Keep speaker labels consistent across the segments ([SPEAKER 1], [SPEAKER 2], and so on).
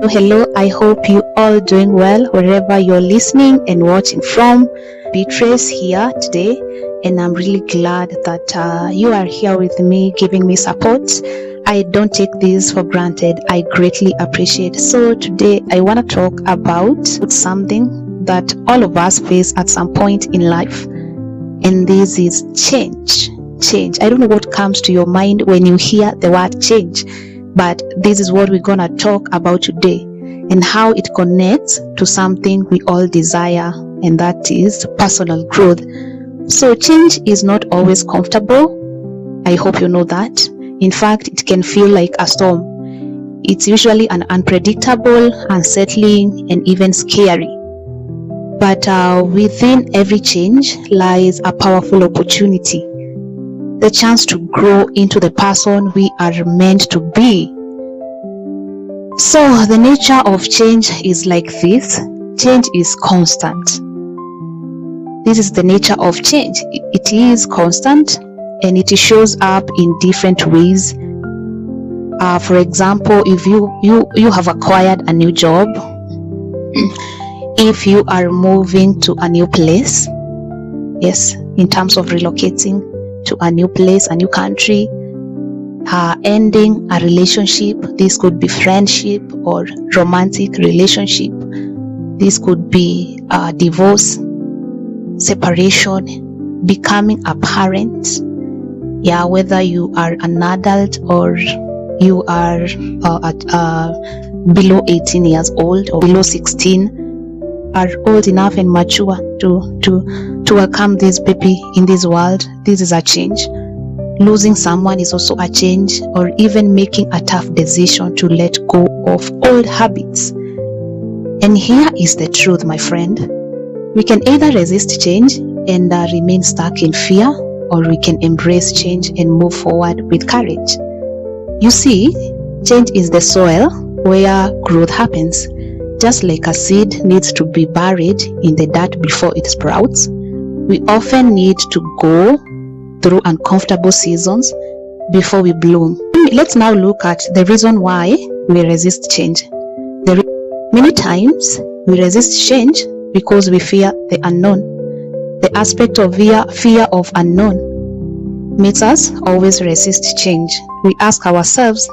[SPEAKER 1] Hello, I hope you all doing well wherever you're listening and watching from. Beatrice here today, and I'm really glad that you are here with me, giving me support. I don't take this for granted. I greatly appreciate. So today I want to talk about something that all of us face at some point in life, and this is change. Change. I don't know what comes to your mind when you hear the word change, but this is what we're gonna talk about today, and how it connects to something we all desire, and that is personal growth. So change is not always comfortable. I hope you know that. In fact, it can feel like a storm. It's usually an unpredictable, unsettling, and even scary. But within every change lies a powerful opportunity, the chance to grow into the person we are meant to be. So the nature of change is like this. Change is constant. This is the nature of change. It is constant, and it shows up in different ways. For example, if you have acquired a new job, if you are moving to a new place, yes, in terms of relocating to a new place, a new country, ending a relationship. This could be friendship or romantic relationship. This could be divorce, separation, becoming a parent. Yeah, whether you are an adult or you are below 18 years old or below 16, are old enough and mature to welcome this baby in this world. This is a change. Losing someone is also a change, or even making a tough decision to let go of old habits. And here is the truth, my friend. We can either resist change and remain stuck in fear, or we can embrace change and move forward with courage. You see, change is the soil where growth happens. Just like a seed needs to be buried in the dirt before it sprouts, we often need to go through uncomfortable seasons before we bloom. Let's now look at the reason why we resist change. Many times we resist change because we fear the unknown. The aspect of fear of unknown makes us always resist change. We ask ourselves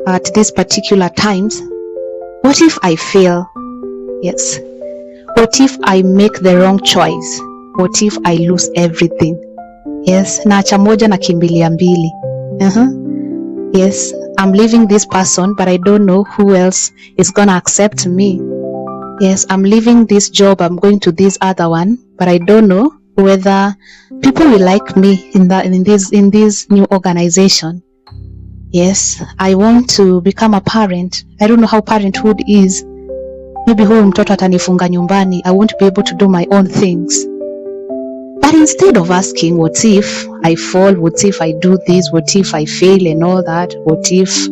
[SPEAKER 1] at these particular times, what if I fail? Yes. What if I make the wrong choice? What if I lose everything? Yes. Naacha moja na kimbilia mbili. Yes. I'm leaving this person, but I don't know who else is gonna accept me. Yes. I'm leaving this job. I'm going to this other one, but I don't know whether people will like me in this new organization. Yes, I want to become a parent. I don't know how parenthood is. Maybe huyu mtoto atanifunga nyumbani. I won't be able to do my own things. But instead of asking, what if I fall? What if I do this? What if I fail and all that? What if?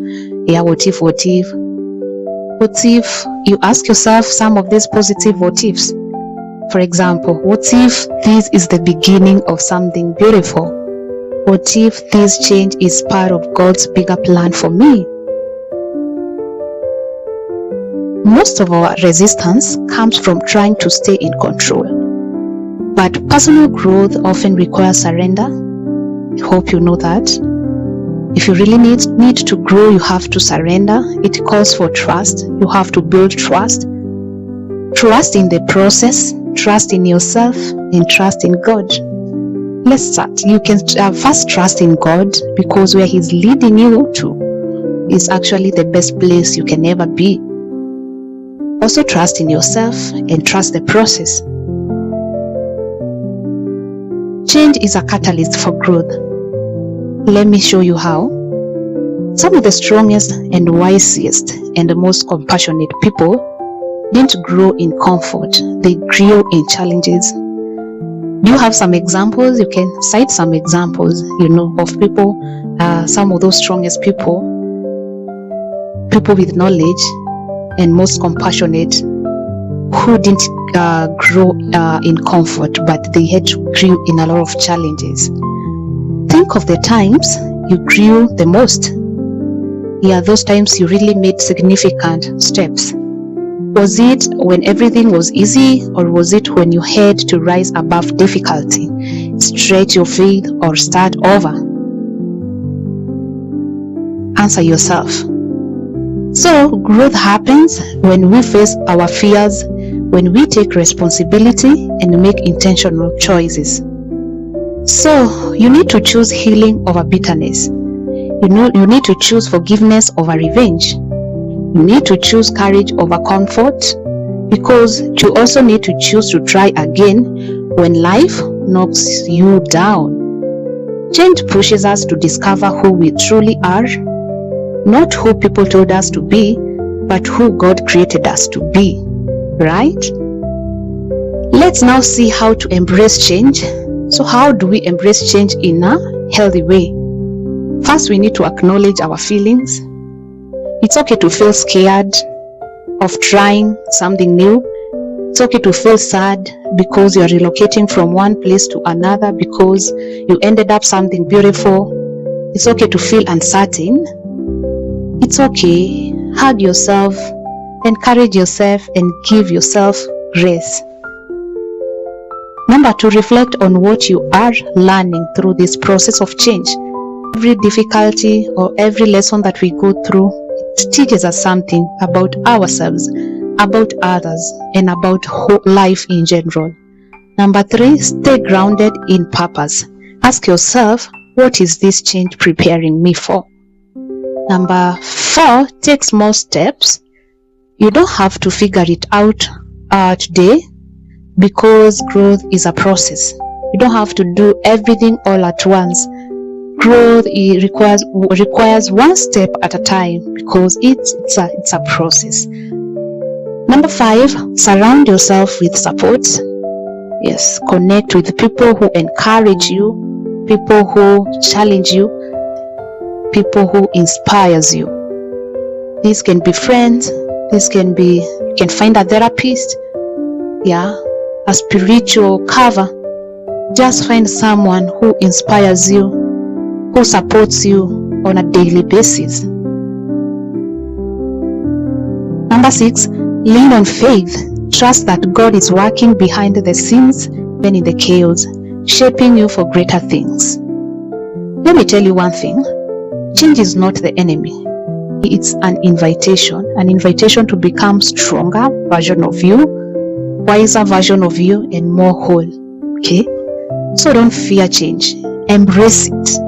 [SPEAKER 1] What if you ask yourself some of these positive what ifs? For example, what if this is the beginning of something beautiful? What if this change is part of God's bigger plan for me? Most of our resistance comes from trying to stay in control. But personal growth often requires surrender. I hope you know that. If you really need to grow, you have to surrender. It calls for trust. You have to build trust. Trust in the process, trust in yourself, and trust in God. Let's start. You can first trust in God, because where He's leading you to is actually the best place you can ever be. Also trust in yourself and trust the process. Change is a catalyst for growth. Let me show you how. Some of the strongest and wisest and the most compassionate people didn't grow in comfort. They grew in challenges. Do you have some examples? You can cite some examples, of people, some of those strongest people with knowledge and most compassionate, who didn't grow in comfort, but they had to grow in a lot of challenges. Think of the times you grew the most. Yeah, those times you really made significant steps. Was it when everything was easy, or was it when you had to rise above difficulty, stretch your faith, or start over? Answer yourself. So, growth happens when we face our fears, when we take responsibility and make intentional choices. So, you need to choose healing over bitterness. You need to choose forgiveness over revenge. You need to choose courage over comfort, because you also need to choose to try again when life knocks you down. Change pushes us to discover who we truly are, not who people told us to be, but who God created us to be, right? Let's now see how to embrace change. So how do we embrace change in a healthy way? First, we need to acknowledge our feelings. It's okay to feel scared of trying something new. It's okay to feel sad because you are relocating from one place to another because you ended up something beautiful. It's okay to feel uncertain. It's okay. Hug yourself, encourage yourself, and give yourself grace. Number 2, reflect on what you are learning through this process of change. Every difficulty or every lesson that we go through, it teaches us something about ourselves, about others, and about life in general. Number 3, stay grounded in purpose. Ask yourself, what is this change preparing me for? Number 4, take small steps. You don't have to figure it out today, because growth is a process. You don't have to do everything all at once. Growth requires one step at a time, because it's a process. Number 5, surround yourself with support. Yes, connect with people who encourage you, people who challenge you, people who inspires you. These can be friends. You can find a therapist. Yeah, a spiritual cover. Just find someone who inspires you, who supports you on a daily basis. Number 6, lean on faith. Trust that God is working behind the scenes, even in the chaos, shaping you for greater things. Let me tell you one thing. Change is not the enemy. It's an invitation to become stronger version of you, wiser version of you, and more whole. Okay? So don't fear change. Embrace it.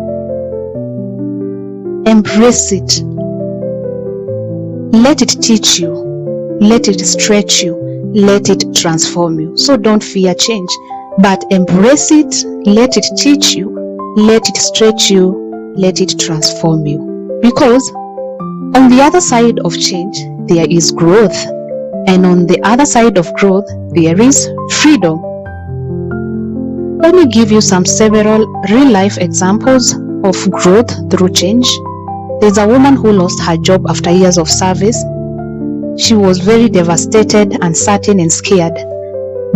[SPEAKER 1] Embrace it. Let it teach you. Let it stretch you. Let it transform you. So don't fear change, but embrace it. Let it teach you. Let it stretch you. Let it transform you. Because on the other side of change, there is growth. And on the other side of growth, there is freedom. Let me give you several real-life examples of growth through change. There's a woman who lost her job after years of service. She was very devastated, uncertain, and scared.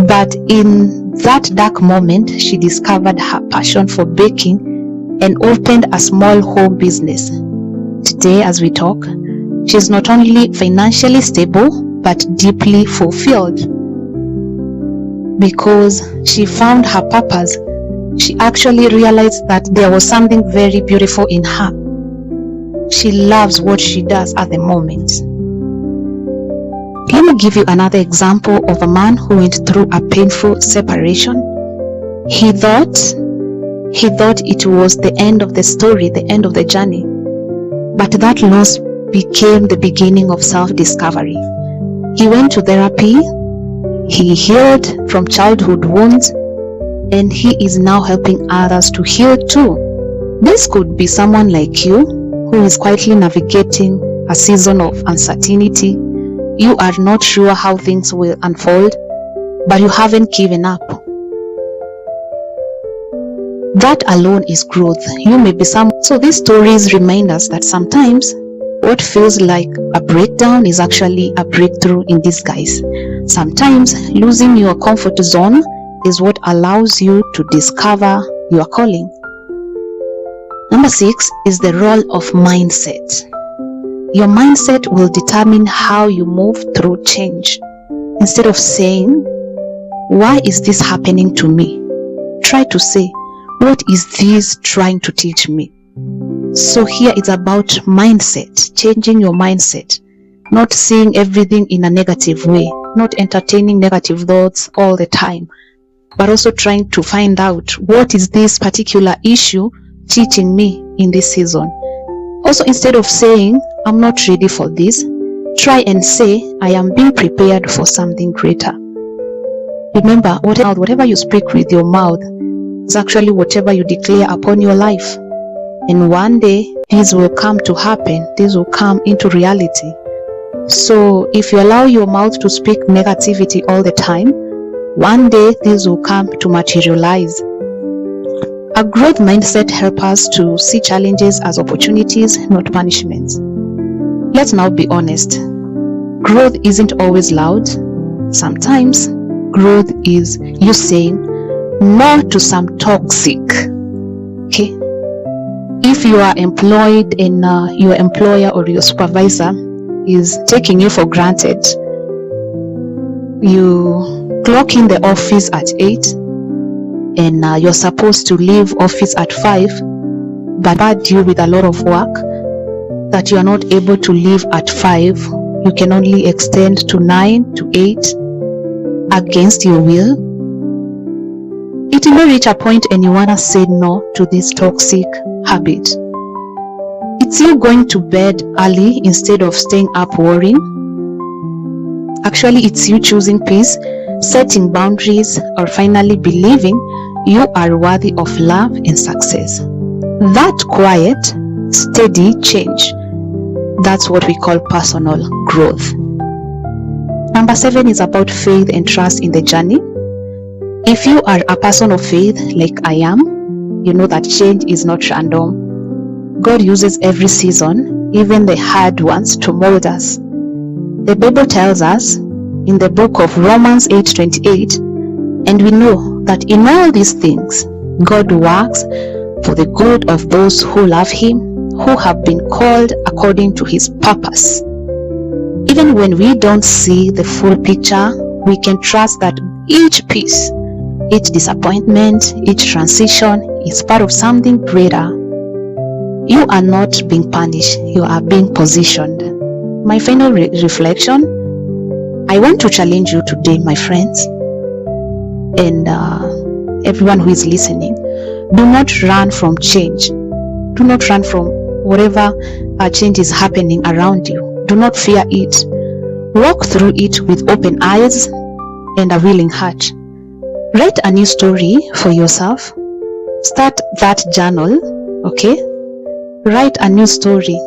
[SPEAKER 1] But in that dark moment, she discovered her passion for baking and opened a small home business. Today, as we talk, she's not only financially stable, but deeply fulfilled. Because she found her purpose, she actually realized that there was something very beautiful in her. She loves what she does at the moment. Let me give you another example of a man who went through a painful separation. He thought it was the end of the story, the end of the journey. But that loss became the beginning of self-discovery. He went to therapy, he healed from childhood wounds, and he is now helping others to heal too. This could be someone like you who is quietly navigating a season of uncertainty. You are not sure how things will unfold, but you haven't given up. That alone is growth. You may be So these stories remind us that sometimes what feels like a breakdown is actually a breakthrough in disguise. Sometimes losing your comfort zone is what allows you to discover your calling. Number 6 is the role of mindset. Your mindset will determine how you move through change. Instead of saying, why is this happening to me? Try to say, what is this trying to teach me? So here it's about mindset, changing your mindset, not seeing everything in a negative way, not entertaining negative thoughts all the time, but also trying to find out what is this particular issue teaching me in this season. Also, instead of saying, I'm not ready for this, try and say, I am being prepared for something greater. Remember, whatever you speak with your mouth is actually whatever you declare upon your life. And one day, this will come to happen. This will come into reality. So if you allow your mouth to speak negativity all the time, one day this will come to materialize. A growth mindset helps us to see challenges as opportunities, not punishments. Let's now be honest. Growth isn't always loud. Sometimes growth is you saying no to some toxic. Okay? If you are employed and your employer or your supervisor is taking you for granted, you clock in the office at 8 and you're supposed to leave office at 5, but bad you with a lot of work that you are not able to leave at 5, you can only extend to 9 to 8 against your will. It may reach a point and you want to say no to this toxic habit. It's you going to bed early instead of staying up worrying. Actually, it's you choosing peace, setting boundaries, or finally believing you are worthy of love and success. That quiet, steady change, that's what we call personal growth. Number 7 is about faith and trust in the journey. If you are a person of faith like I am, you know that change is not random. God uses every season, even the hard ones, to mold us. The Bible tells us in the book of Romans 8:28, and we know that in all these things, God works for the good of those who love Him, who have been called according to His purpose. Even when we don't see the full picture, we can trust that each piece, each disappointment, each transition is part of something greater. You are not being punished, you are being positioned. My final reflection, I want to challenge you today, my friends, and everyone who is listening. Do not run from change. Do not run from whatever change is happening around you. Do not fear it. Walk through it with open eyes and a willing heart. Write a new story for yourself. Start that journal, okay? Write a new story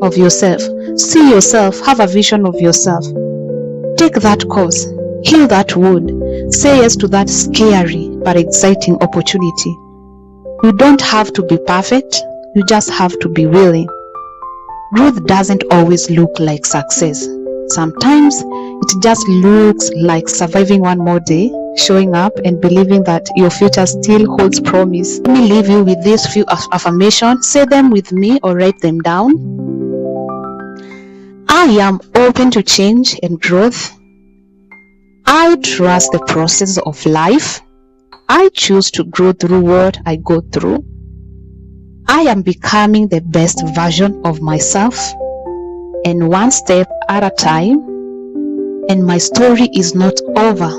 [SPEAKER 1] of yourself. See yourself, have a vision of yourself. Take that course, heal that wound. Say yes to that scary but exciting opportunity. You don't have to be perfect, you just have to be willing. Growth doesn't always look like success. Sometimes it just looks like surviving one more day, showing up and believing that your future still holds promise. Let me leave you with these few affirmations. Say them with me or write them down. I am open to change and growth. I trust the process of life. I choose to grow through what I go through. I am becoming the best version of myself, and one step at a time. And my story is not over.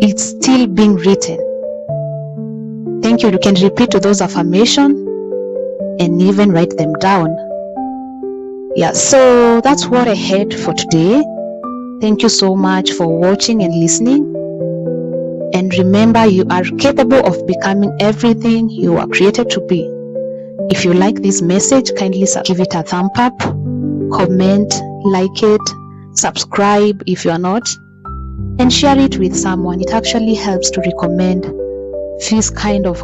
[SPEAKER 1] It's still being written. Thank you. You can repeat those affirmations and even write them down. Yeah, so that's what I had for today. Thank you so much for watching and listening. And remember, you are capable of becoming everything you are created to be. If you like this message, kindly give it a thumb up, comment, like it, subscribe if you are not, and share it with someone. It actually helps to recommend this kind of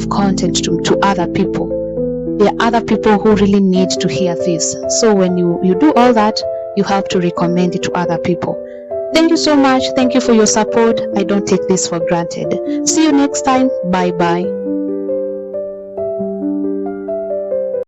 [SPEAKER 1] content to other people. There are other people who really need to hear this. So when you do all that, you help to recommend it to other people. Thank you so much. Thank you for your support. I don't take this for granted. See you next time. Bye bye.